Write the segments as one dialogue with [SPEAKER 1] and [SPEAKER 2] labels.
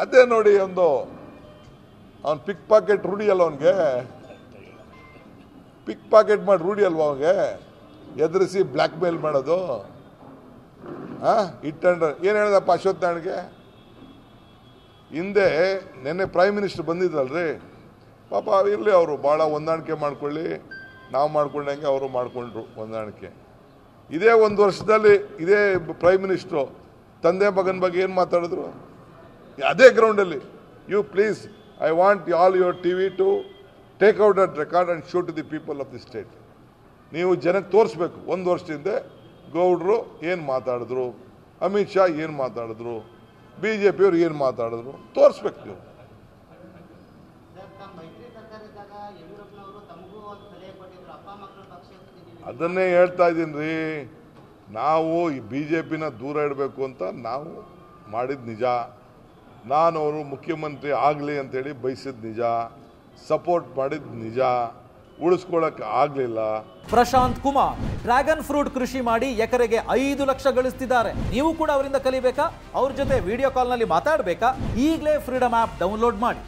[SPEAKER 1] ಅದೇ ನೋಡಿ ಒಂದು ಅವನ್ ಪಿಕ್ ಪಾಕೆಟ್ ರೂಢಿ ಅಲ್ಲ ಅವನ್ಗೆ, ಪಿಕ್ ಪಾಕೆಟ್ ಮಾಡಿ ರೂಢಿ ಅಲ್ವಾ ಅವನಿಗೆ, ಎದುರಿಸಿ ಬ್ಲ್ಯಾಕ್ ಮೇಲ್ ಮಾಡೋದು. ಇಟ್ಟಂಡ್ರೆ ಏನ್ ಹೇಳಿದಪ್ಪ ಅಶ್ವತ್ಥನಾರಾಯಣ್ಗೆ ಹಿಂದೆ ನಿನ್ನೆ ಪ್ರೈಮ್ ಮಿನಿಸ್ಟರ್ ಬಂದಿದ್ರಲ್ರಿ, ಪಾಪ ಇರಲಿ ಅವರು ಭಾಳ ಹೊಂದಾಣಿಕೆ ಮಾಡ್ಕೊಳ್ಳಿ, ನಾವು ಮಾಡ್ಕೊಂಡಂಗೆ ಅವರು ಮಾಡ್ಕೊಂಡ್ರು ಹೊಂದಾಣಿಕೆ. ಇದೇ ಒಂದು ವರ್ಷದಲ್ಲಿ ಇದೇ ಪ್ರೈಮ್ ಮಿನಿಸ್ಟ್ರು ತಂದೆ ಮಗನ ಬಗ್ಗೆ ಏನು ಮಾತಾಡಿದ್ರು ಅದೇ ಗ್ರೌಂಡಲ್ಲಿ. You please I want all your TV to take out that record and show to the people of the state. ನೀವು ಜನಕ್ಕೆ ತೋರಿಸ್ಬೇಕು ಒಂದು ವರ್ಷದಿಂದ ಗೌಡ್ರು ಏನು ಮಾತಾಡಿದ್ರು, ಅಮಿತ್ ಶಾ ಏನು ಮಾತಾಡಿದ್ರು, BJP ಅವ್ರು ಏನು ಮಾತಾಡಿದ್ರು ತೋರಿಸ್ಬೇಕು ನೀವು. ಅದನ್ನೇ ಹೇಳ್ತಾ ಇದ್ದೀನಿ ರೀ, ನಾವು ಈ BJPನ ದೂರ ಇಡಬೇಕು ಅಂತ ನಾವು ಮಾಡಿದ ನಿಜ. ನಾನು ಅವರು ಮುಖ್ಯಮಂತ್ರಿ ಆಗಲಿ ಅಂತೇಳಿ ಬಯಸಿದ ನಿಜ, ಸಪೋರ್ಟ್ ಮಾಡಿದ ನಿಜ, ಉಳಿಸ್ಕೊಳ್ಳೋಕೆ ಆಗಲಿಲ್ಲ.
[SPEAKER 2] ಪ್ರಶಾಂತ್ ಕುಮಾರ್ ಡ್ರ್ಯಾಗನ್ ಫ್ರೂಟ್ ಕೃಷಿ ಮಾಡಿ ಎಕರೆಗೆ 5 ಲಕ್ಷ ಗಳಿಸ್ತಿದ್ದಾರೆ. ನೀವು ಕೂಡ ಅವರಿಂದ ಕಲಿಬೇಕಾ? ಅವ್ರ ಜೊತೆ ವಿಡಿಯೋ ಕಾಲ್ನಲ್ಲಿ ಮಾತಾಡಬೇಕಾ? ಈಗಲೇ ಫ್ರೀಡಮ್ ಆ್ಯಪ್ ಡೌನ್ಲೋಡ್ ಮಾಡಿ.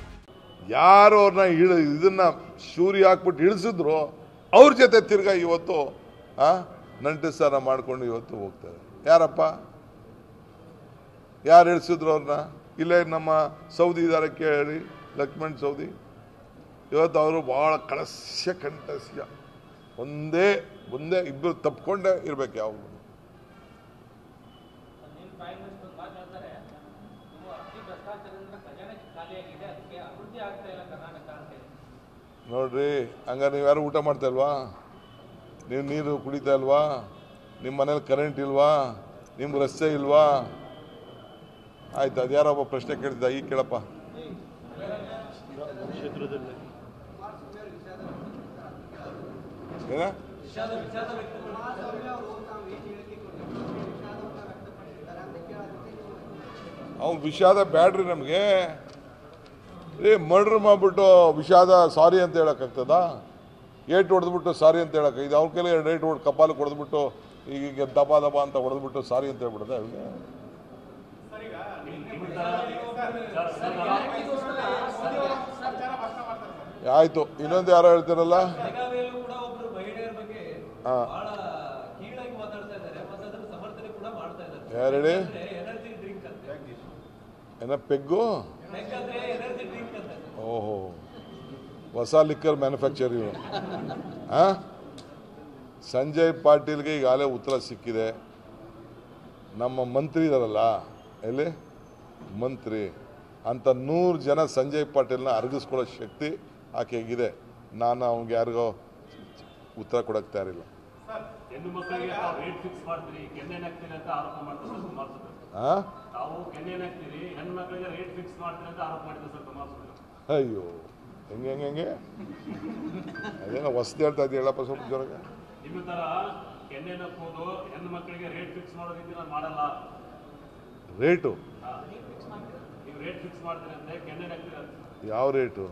[SPEAKER 1] ಯಾರು ಅವ್ರನ್ನ ಇದನ್ನ ಶೂರಿ ಹಾಕ್ಬಿಟ್ಟು ಇಳಿಸಿದ್ರು ಅವ್ರ ಜೊತೆ ತಿರ್ಗಾ ಇವತ್ತು ನಂಟು ಸ್ನಾನ ಮಾಡ್ಕೊಂಡು ಇವತ್ತು ಹೋಗ್ತಾರೆ. ಯಾರಪ್ಪ ಯಾರು ಇಳಿಸಿದ್ರು ಅವ್ರನ್ನ? ಇಲ್ಲೇ ನಮ್ಮ ಸೌದಿ ಇದ್ದಾರೆ ಕೇಳಿ, ಲಕ್ಷ್ಮಣ್ ಸೌದಿ. ಇವತ್ತು ಅವರು ಬಹಳ ಕಳಸ್ಯ ಕಂಠಸ್ಯ, ಒಂದೇ ಇಬ್ಬರು ತಪ್ಕೊಂಡೇ ಇರ್ಬೇಕು. ಯಾವಾಗ ನೋಡ್ರಿ, ಹಂಗಾರೆ ನೀವು ಯಾರು ಊಟ ಮಾಡ್ತಾ ಇಲ್ವಾ? ನೀವು ನೀರು ಕುಡಿತಾ ಇಲ್ವಾ? ನಿಮ್ಮ ಮನೇಲಿ ಕರೆಂಟ್ ಇಲ್ವಾ? ನಿಮ್ಗೆ ರಸ್ತೆ ಇಲ್ವಾ? ಆಯ್ತು, ಅದು ಯಾರೊಬ್ಬ ಪ್ರಶ್ನೆ ಕೇಳಿದ್ದ, ಈಗ ಕೇಳಪ್ಪ. ಏನ ಅವ್ನು ವಿಷಾದ ಬ್ಯಾಡ್ರಿ ನಮಗೆ. ಮರ್ಡರ್ ಮಾಡ್ಬಿಟ್ಟು ವಿಷಾದ ಸಾರಿ ಅಂತ ಹೇಳಕ್ಕಾಗ್ತದ? ಏಟು ಹೊಡೆದ್ಬಿಟ್ಟು ಸಾರಿ ಅಂತ ಹೇಳಕ್ ಇದು ಅವ್ರ ಕೈಲಿ 2 ಏಟು ಹೊಡೆದು ಕಪಾಲು ಹೊಡೆದ್ಬಿಟ್ಟು ಈಗ ದಬ ಅಂತ ಹೊಡೆದ್ಬಿಟ್ಟು ಸಾರಿ ಅಂತ ಹೇಳ್ಬಿಡದ ಅವ್ರಿಗೆ? ಆಯ್ತು, ಇನ್ನೊಂದು ಯಾರೋ ಹೇಳ್ತಾರಲ್ಲ, ಯಾರು ಹೇಳಿ? ಏನ ಪೆಗ್ಗು? ಓಹೋ, ಹೊಸ ಲಿಕ್ಕರ್ ಮ್ಯಾನುಫ್ಯಾಕ್ಚರ್ ಇವು. ಸಂಜಯ್ ಪಾಟೀಲ್ಗೆ ಈಗಾಗಲೇ ಉತ್ತರ ಸಿಕ್ಕಿದೆ. ನಮ್ಮ ಮಂತ್ರಿ ಇದಾರಲ್ಲ, ಎಲ್ಲಿ ಮಂತ್ರಿ ಅಂತ 100 ಜನ ಸಂಜಯ್ ಪಾಟೀಲ್ನ ಅರಗಿಸ್ಕೊಳ್ಳೋ ಶಕ್ತಿ ಆಕೆಗಿದೆ. ನಾನು ಅವ್ನಿಗೆ ಯಾರಿಗೋ ಉತ್ತರ ಕೊಡಕ್ಕೆ ತಯಾರಿಲ್ಲ. ಅಯ್ಯೋ, ಹೆಂಗೆ ಅದೇನೋ ಹೊಸದು ಹೇಳ್ತಾ ಇದ್ದೀವಿ, ಹೇಳಪ್ಪ ಸ್ವಲ್ಪ ಜೋರಾಗ. ರೇಟು ಯಾವ ರೇಟು?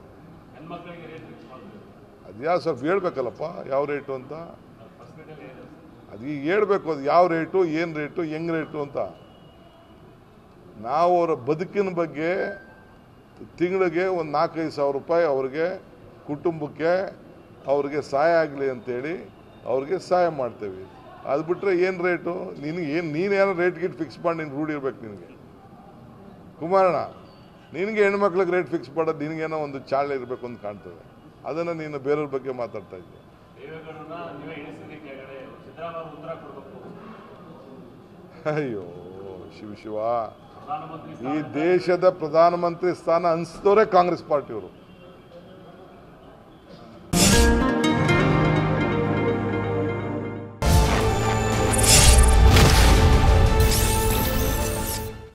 [SPEAKER 1] ಅದ್ಯಾವ ಸ್ವಲ್ಪ ಹೇಳ್ಬೇಕಲ್ಲಪ್ಪ, ಯಾವ ರೇಟು ಅಂತ. ಅದು ಈಗ ಹೇಳ್ಬೇಕು, ಅದು ಯಾವ ರೇಟು, ಏನು ರೇಟು, ಹೆಂಗ್ ರೇಟು ಅಂತ. ನಾವು ಅವರ ಬದುಕಿನ ಬಗ್ಗೆ ತಿಂಗಳಿಗೆ ಒಂದು 4-5 ಸಾವಿರ ರೂಪಾಯಿ ಅವ್ರಿಗೆ ಕುಟುಂಬಕ್ಕೆ ಅವ್ರಿಗೆ ಸಹಾಯ ಆಗಲಿ ಅಂತೇಳಿ ಅವ್ರಿಗೆ ಸಹಾಯ ಮಾಡ್ತೇವೆ. ಅದು ಬಿಟ್ಟರೆ ಏನು ರೇಟು? ನೀನೇನೋ ರೇಟ್ ಗಿಟ್ ಫಿಕ್ಸ್ ಮಾಡಿ ನೀನು ರೂಢಿ ಇರ್ಬೇಕು ನಿನಗೆ. ಕುಮಾರಣ್ಣ, ನಿನಗೆ ಹೆಣ್ಮಕ್ಳಿಗೆ ರೇಟ್ ಫಿಕ್ಸ್ ಮಾಡೋದು ನಿನಗೇನೋ ಒಂದು ಚಾಳ ಇರಬೇಕು ಅಂತ ಕಾಣ್ತದೆ. ಅದನ್ನು ನೀನು ಬೇರೆಯವ್ರ ಬಗ್ಗೆ ಮಾತಾಡ್ತಾ ಇದ್ದೆ. ಅಯ್ಯೋ ಶಿವ, ಈ ದೇಶದ ಪ್ರಧಾನಮಂತ್ರಿ ಸ್ಥಾನ ಅನಿಸಿದವರೇ ಕಾಂಗ್ರೆಸ್ ಪಾರ್ಟಿಯವರು.